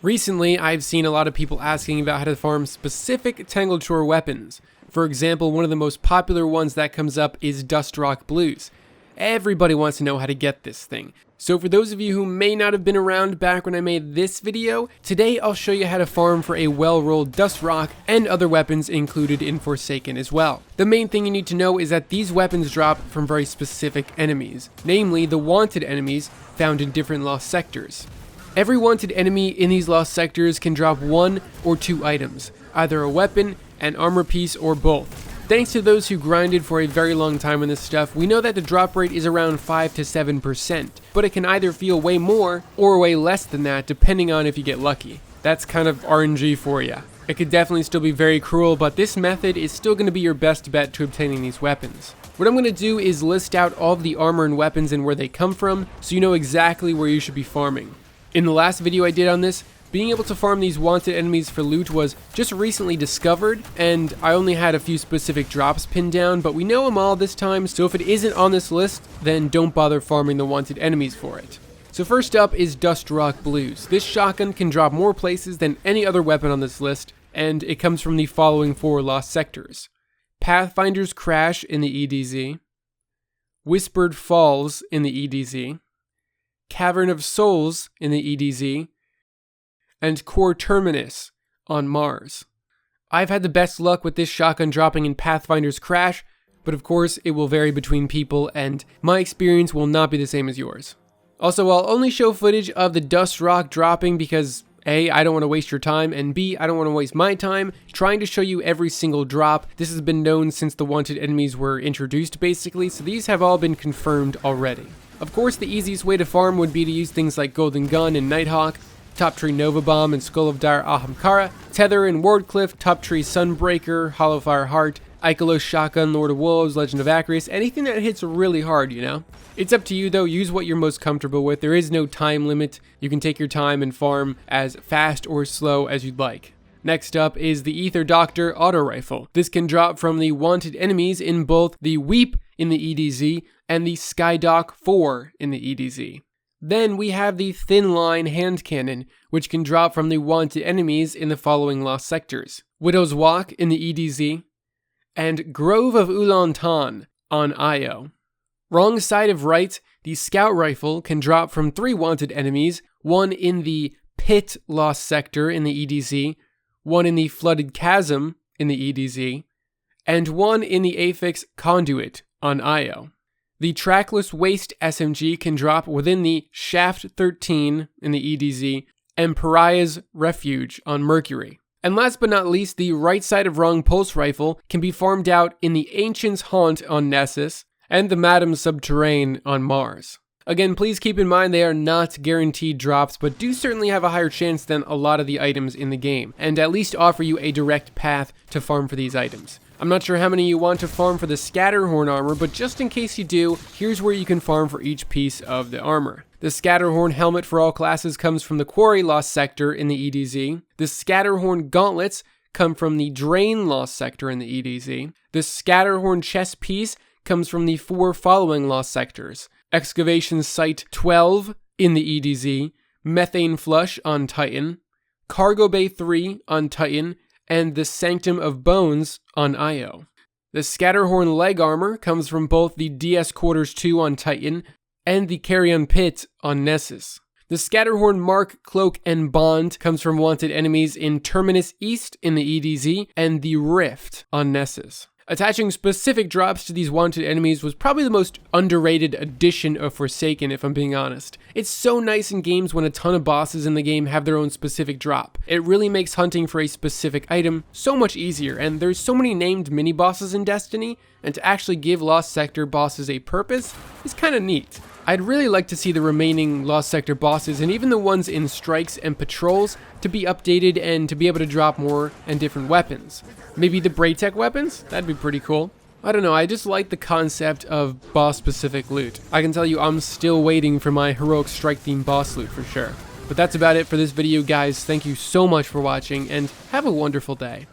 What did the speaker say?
Recently, I've seen a lot of people asking about how to farm specific Tangled Shore weapons. For example, one of the most popular ones that comes up is Dust Rock Blues. Everybody wants to know how to get this thing. So for those of you who may not have been around back when I made this video, today I'll show you how to farm for a well-rolled Dust Rock and other weapons included in Forsaken as well. The main thing you need to know is that these weapons drop from very specific enemies, namely the wanted enemies found in different lost sectors. Every wanted enemy in these lost sectors can drop one or two items, either a weapon, an armor piece, or both. Thanks to those who grinded for a very long time on this stuff, we know that the drop rate is around 5 to 7%, but it can either feel way more or way less than that depending on if you get lucky. That's kind of RNG for you. It could definitely still be very cruel, but this method is still going to be your best bet to obtaining these weapons. What I'm going to do is list out all of the armor and weapons and where they come from, so you know exactly where you should be farming. In the last video I did on this, being able to farm these wanted enemies for loot was just recently discovered, and I only had a few specific drops pinned down, but we know them all this time, so if it isn't on this list, then don't bother farming the wanted enemies for it. So first up is Dust Rock Blues. This shotgun can drop more places than any other weapon on this list, and it comes from the following 4 lost sectors: Pathfinder's Crash in the EDZ, Whispered Falls in the EDZ, Cavern of Souls in the EDZ, and Core Terminus on Mars. I've had the best luck with this shotgun dropping in Pathfinder's Crash, but of course it will vary between people and my experience will not be the same as yours. Also, I'll only show footage of the Dust Rock dropping because A, I don't want to waste your time, and B, I don't want to waste my time trying to show you every single drop. This has been known since the wanted enemies were introduced basically, so these have all been confirmed already. Of course, the easiest way to farm would be to use things like Golden Gun and Nighthawk, Top Tree Nova Bomb and Skull of Dire Ahamkara, Tether and Wardcliff, Top Tree Sunbreaker, Hollowfire Heart, Ikelos Shotgun, Lord of Wolves, Legend of Acreus, anything that hits really hard, you know? It's up to you though, use what you're most comfortable with. There is no time limit. You can take your time and farm as fast or slow as you'd like. Next up is the Ether Doctor Auto Rifle. This can drop from the wanted enemies in both the Weep in the EDZ and the Skydock 4 in the EDZ. Then we have the Thin Line Hand Cannon, which can drop from the wanted enemies in the following lost sectors: Widow's Walk in the EDZ, and Grove of Ulantan on Io. Wrong side of right, the Scout Rifle can drop from 3 wanted enemies, one in the Pit lost sector in the EDZ, one in the Flooded Chasm in the EDZ, and one in the Affix Conduit on Io. The Trackless Waste Smg can drop within the Shaft 13 in the EDZ and Pariah's Refuge on Mercury. And last but not least, the right side of wrong pulse rifle can be farmed out in the Ancient's Haunt on Nessus and the Madam's Subterrane on Mars. Again, please keep in mind they are not guaranteed drops, but do certainly have a higher chance than a lot of the items in the game, and at least offer you a direct path to farm for these items. I'm not sure how many you want to farm for the Scatterhorn armor, but just in case you do, here's where you can farm for each piece of the armor. The Scatterhorn helmet for all classes comes from the Quarry lost sector in the EDZ. The Scatterhorn gauntlets come from the Drain lost sector in the EDZ. The Scatterhorn chest piece comes from the 4 following lost sectors: Excavation Site 12 in the EDZ, Methane Flush on Titan, Cargo Bay 3 on Titan, and the Sanctum of Bones on Io. The Scatterhorn leg armor comes from both the DS Quarters 2 on Titan and the Carrion Pit on Nessus. The Scatterhorn Mark, Cloak, and Bond comes from wanted enemies in Terminus East in the EDZ and the Rift on Nessus. Attaching specific drops to these wanted enemies was probably the most underrated addition of Forsaken, if I'm being honest. It's so nice in games when a ton of bosses in the game have their own specific drop. It really makes hunting for a specific item so much easier, and there's so many named mini-bosses in Destiny, and to actually give Lost Sector bosses a purpose is kind of neat. I'd really like to see the remaining Lost Sector bosses, and even the ones in Strikes and Patrols, to be updated and to be able to drop more and different weapons. Maybe the Braytech weapons? That'd be pretty cool. I don't know, I just like the concept of boss-specific loot. I can tell you I'm still waiting for my Heroic Strike-themed boss loot for sure. But that's about it for this video, guys. Thank you so much for watching, and have a wonderful day.